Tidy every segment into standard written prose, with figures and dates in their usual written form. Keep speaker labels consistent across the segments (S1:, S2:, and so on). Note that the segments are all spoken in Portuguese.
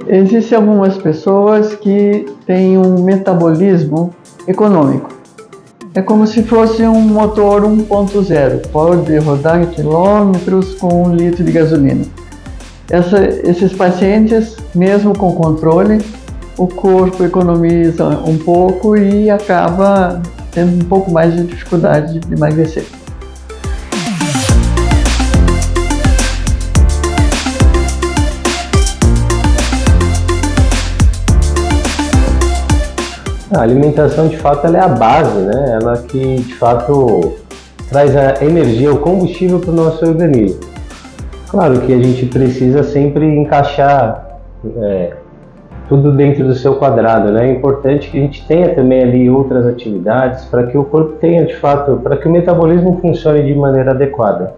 S1: Existem algumas pessoas que têm um metabolismo econômico. É como se fosse um motor 1.0, pode rodar quilômetros com 1 litro de gasolina. Esses pacientes, mesmo com controle, o corpo economiza um pouco e acaba tendo um pouco mais de dificuldade de emagrecer.
S2: A alimentação, de fato, ela é a base, né? Ela que, de fato, traz a energia, o combustível para o nosso organismo. Claro que a gente precisa sempre encaixar tudo dentro do seu quadrado, né? É importante que a gente tenha também ali outras atividades para que o corpo tenha, de fato, para que o metabolismo funcione de maneira adequada.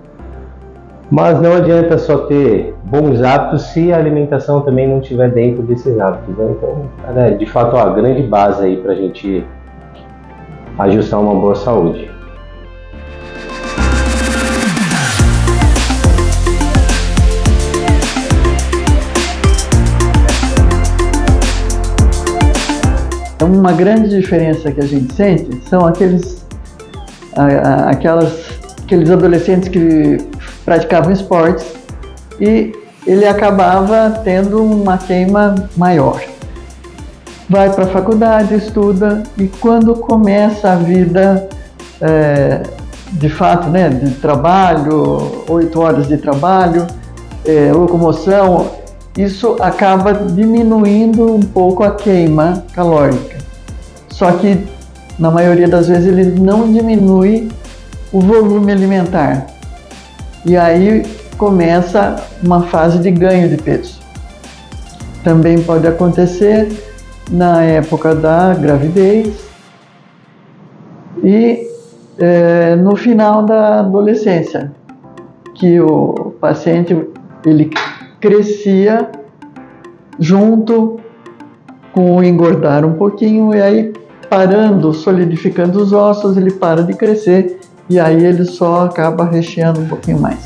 S2: Mas não adianta só ter bons hábitos se a alimentação também não estiver dentro desses hábitos, né? Então, de fato, a grande base aí para a gente ajustar uma boa saúde.
S1: Uma grande diferença que a gente sente são aqueles adolescentes que praticavam esportes e ele acabava tendo uma queima maior. Vai para a faculdade, estuda e quando começa a vida de fato, né, de trabalho, 8 horas de trabalho, locomoção, isso acaba diminuindo um pouco a queima calórica. Só que na maioria das vezes ele não diminui o volume alimentar. E aí começa uma fase de ganho de peso. Também pode acontecer na época da gravidez e no final da adolescência, que o paciente ele crescia junto com o engordar um pouquinho e aí parando, solidificando os ossos, ele para de crescer e aí ele só acaba recheando um pouquinho mais.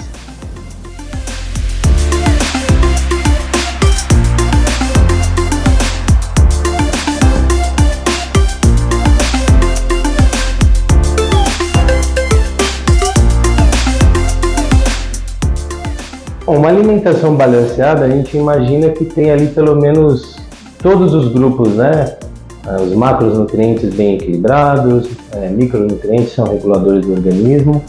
S2: Uma alimentação balanceada, a gente imagina que tem ali pelo menos todos os grupos, né? Os macronutrientes bem equilibrados, micronutrientes são reguladores do organismo,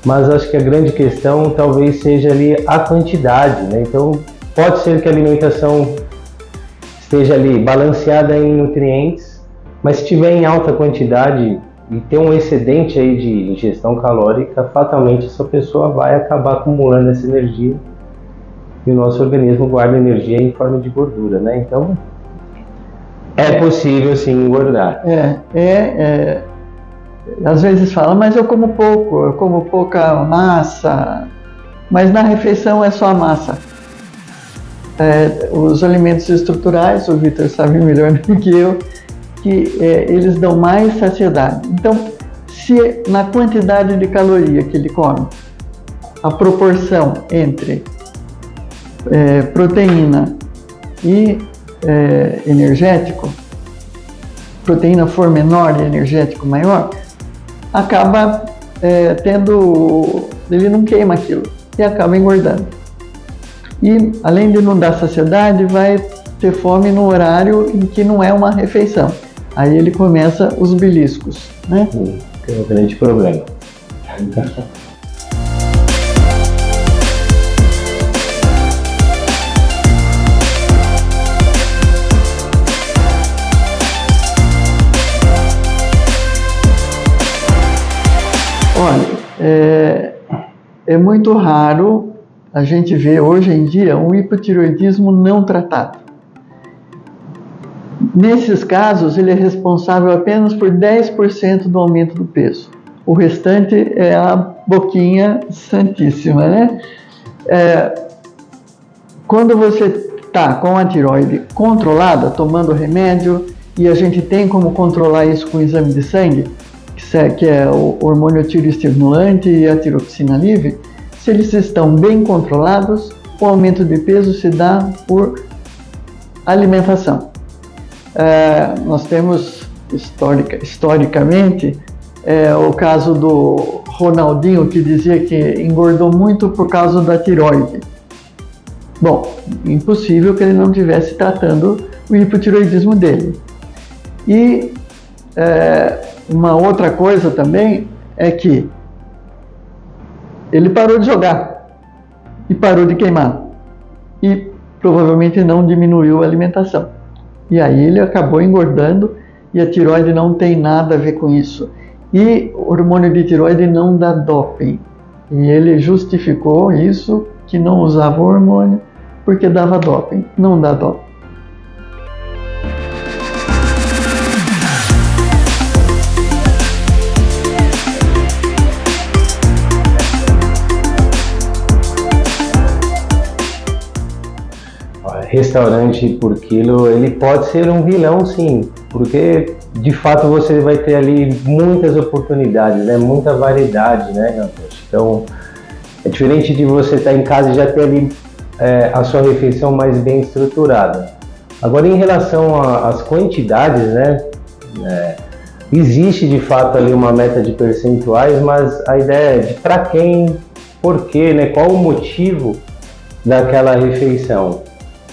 S2: mas acho que a grande questão talvez seja ali a quantidade, né? Então pode ser que a alimentação esteja ali balanceada em nutrientes, mas se estiver em alta quantidade e ter um excedente aí de ingestão calórica, fatalmente essa pessoa vai acabar acumulando essa energia e o nosso organismo guarda energia em forma de gordura, né? Então é possível sim engordar.
S1: Às vezes fala, mas eu como pouco, eu como pouca massa, mas na refeição é só a massa. Os alimentos estruturais, o Vitor sabe melhor do que eu, que eles dão mais saciedade. Então, se na quantidade de caloria que ele come, a proporção entre proteína e energético, proteína for menor e energético maior, acaba ele não queima aquilo e acaba engordando. E além de não dar saciedade, vai ter fome no horário em que não é uma refeição. Aí ele começa os beliscos, né?
S2: Que é um grande problema.
S1: Olha, é muito raro a gente ver hoje em dia um hipotireoidismo não tratado. Nesses casos, ele é responsável apenas por 10% do aumento do peso. O restante é a boquinha santíssima, né? Quando você está com a tireoide controlada, tomando remédio, e a gente tem como controlar isso com o exame de sangue, que é o hormônio tiroestimulante e a tiroxina livre, se eles estão bem controlados, o aumento de peso se dá por Alimentação. Nós temos, historicamente, o caso do Ronaldinho, que dizia que engordou muito por causa da tireoide. Bom, impossível que ele não estivesse tratando o hipotireoidismo dele. E uma outra coisa também é que ele parou de jogar e parou de queimar. E provavelmente não diminuiu a alimentação. E aí ele acabou engordando, e a tireoide não tem nada a ver com isso. E o hormônio de tireoide não dá doping. E ele justificou isso, que não usava o hormônio, porque dava doping. Não dá doping.
S2: Restaurante por quilo, ele pode ser um vilão, sim, porque de fato você vai ter ali muitas oportunidades, né? Muita variedade, né? Então é diferente de você estar em casa e já ter ali a sua refeição mais bem estruturada. Agora, em relação às quantidades, né? Existe de fato ali uma meta de percentuais, mas a ideia é de para quem, por quê, né? Qual o motivo daquela refeição?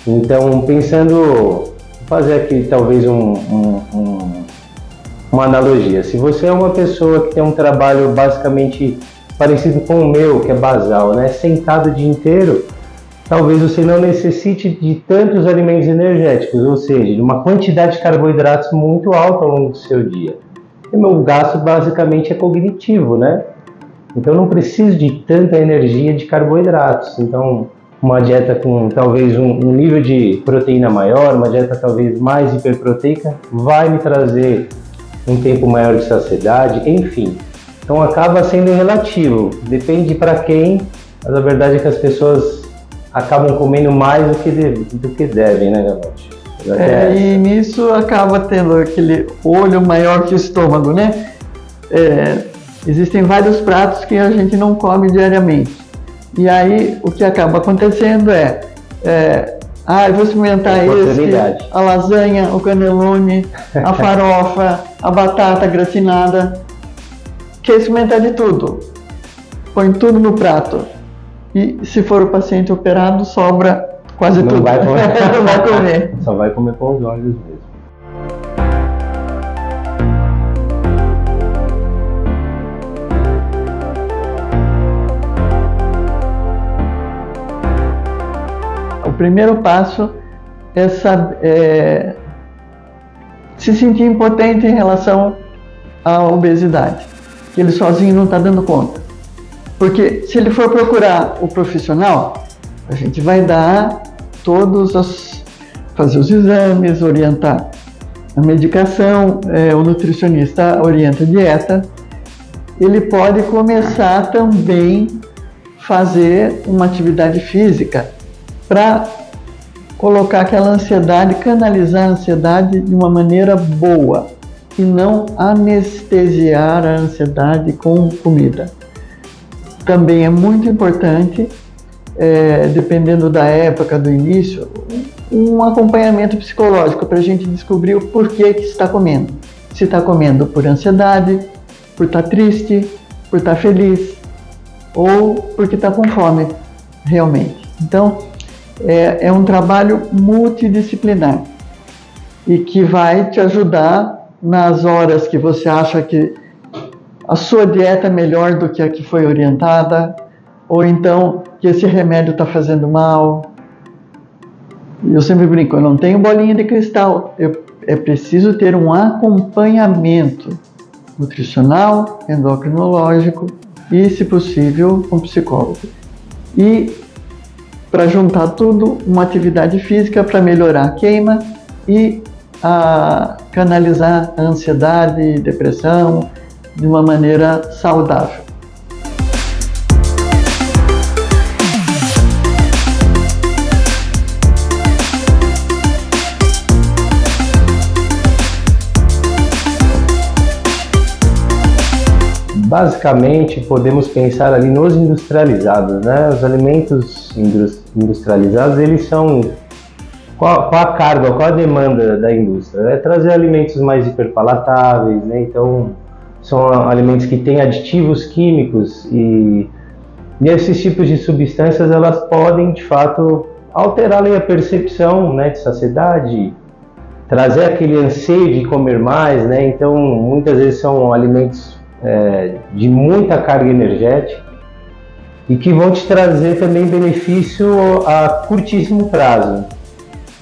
S2: Então, vou fazer aqui talvez uma analogia. Se você é uma pessoa que tem um trabalho basicamente parecido com o meu, que é basal, né? Sentado o dia inteiro, talvez você não necessite de tantos alimentos energéticos, ou seja, de uma quantidade de carboidratos muito alta ao longo do seu dia. E o meu gasto basicamente é cognitivo, né? Então, eu não preciso de tanta energia de carboidratos. Então, uma dieta com talvez um nível de proteína maior, uma dieta talvez mais hiperproteica, vai me trazer um tempo maior de saciedade, enfim. Então acaba sendo relativo, depende para quem, mas a verdade é que as pessoas acabam comendo mais do que devem, né, Galotti?
S1: E nisso acaba tendo aquele olho maior que o estômago, né? Existem vários pratos que a gente não come diariamente. E aí, o que acaba acontecendo eu vou experimentar a lasanha, o cannelloni, a farofa, a batata gratinada. Quer experimentar de tudo. Põe tudo no prato. E se for o paciente operado, sobra quase tudo.
S2: Não vai comer.
S1: Não vai comer.
S2: Só vai comer com os olhos mesmo.
S1: O primeiro passo é se sentir impotente em relação à obesidade, que ele sozinho não está dando conta. Porque se ele for procurar o profissional, a gente vai dar fazer os exames, orientar a medicação, o nutricionista orienta a dieta. Ele pode começar também fazer uma atividade física para colocar aquela ansiedade, canalizar a ansiedade de uma maneira boa e não anestesiar a ansiedade com comida. Também é muito importante, dependendo da época, do início, um acompanhamento psicológico para a gente descobrir o porquê que está comendo. Se está comendo por ansiedade, por estar triste, por estar feliz ou porque está com fome, realmente. Então, é um trabalho multidisciplinar e que vai te ajudar nas horas que você acha que a sua dieta é melhor do que a que foi orientada, ou então que esse remédio está fazendo mal. Eu sempre brinco, eu não tenho bolinha de cristal, é preciso ter um acompanhamento nutricional, endocrinológico e, se possível, um psicólogo. E para juntar tudo, uma atividade física para melhorar a queima e canalizar a ansiedade e depressão de uma maneira saudável.
S2: Basicamente, podemos pensar ali nos industrializados, né? Os alimentos industrializados, eles são qual a carga, qual a demanda da indústria? É trazer alimentos mais hiperpalatáveis, né? Então, são alimentos que têm aditivos químicos e esses tipos de substâncias, elas podem, de fato, alterar a percepção, né, de saciedade, trazer aquele anseio de comer mais, né? Então, muitas vezes são alimentos de muita carga energética e que vão te trazer também benefício a curtíssimo prazo.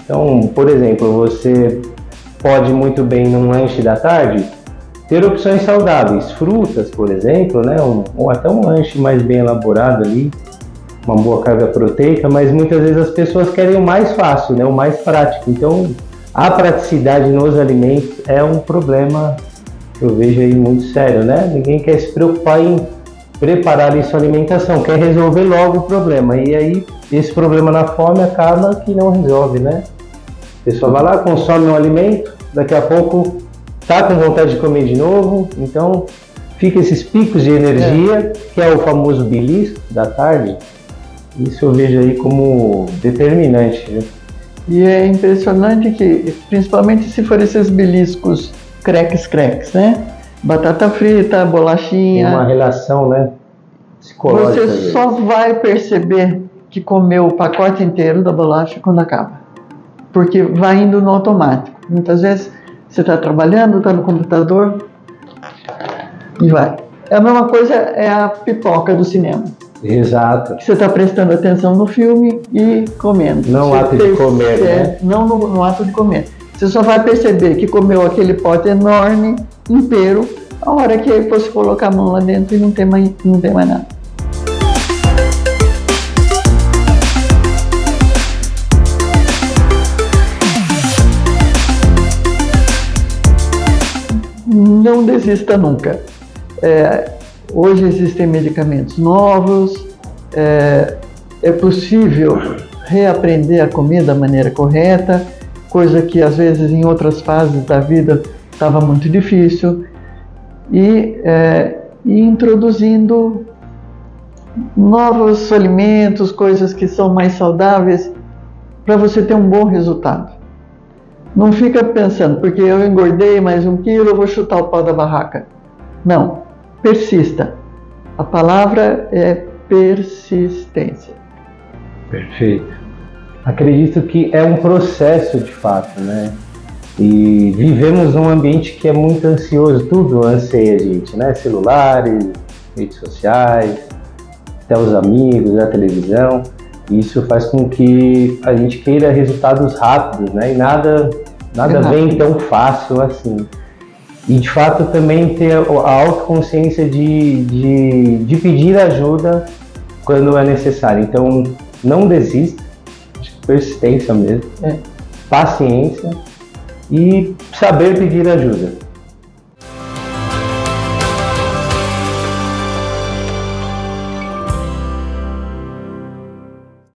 S2: Então, por exemplo, você pode muito bem num lanche da tarde ter opções saudáveis, frutas, por exemplo, né? Ou até um lanche mais bem elaborado ali, uma boa carga proteica, mas muitas vezes as pessoas querem o mais fácil, né? O mais prático. Então, a praticidade nos alimentos é um problema que eu vejo aí muito sério, né? Ninguém quer se preocupar em preparar ali sua alimentação, quer resolver logo o problema. E aí, esse problema na fome acaba que não resolve, né? A pessoa vai lá, consome um alimento, daqui a pouco tá com vontade de comer de novo, então fica esses picos de energia, que é o famoso belisco da tarde. Isso eu vejo aí como determinante, né?
S1: E é impressionante que, principalmente se for esses beliscos creques, né? Batata frita, bolachinha.
S2: Tem uma relação, né, psicológica.
S1: Você só vai perceber que comeu o pacote inteiro da bolacha quando acaba. Porque vai indo no automático. Muitas vezes você está trabalhando, está no computador e vai. É a mesma coisa, é a pipoca do cinema.
S2: Exato.
S1: Você está prestando atenção no filme e comendo.
S2: Não no ato de comer, né?
S1: Não no ato de comer. Você só vai perceber que comeu aquele pote enorme, inteiro, a hora que você colocar a mão lá dentro e não tem mais nada. Não desista nunca. Hoje existem medicamentos novos, é possível reaprender a comer da maneira correta, coisa que às vezes em outras fases da vida estava muito difícil, e introduzindo novos alimentos, coisas que são mais saudáveis, para você ter um bom resultado. Não fica pensando, porque eu engordei mais 1 quilo, eu vou chutar o pau da barraca. Não, persista. A palavra é persistência.
S2: Perfeito. Acredito que é um processo de fato, né? E vivemos num ambiente que é muito ansioso, tudo anseia a gente, né? Celulares, redes sociais, até os amigos, a televisão. Isso faz com que a gente queira resultados rápidos, né? E nada vem tão fácil assim. E de fato também ter a autoconsciência de pedir ajuda quando é necessário. Então não desista, persistência mesmo, paciência e saber pedir ajuda.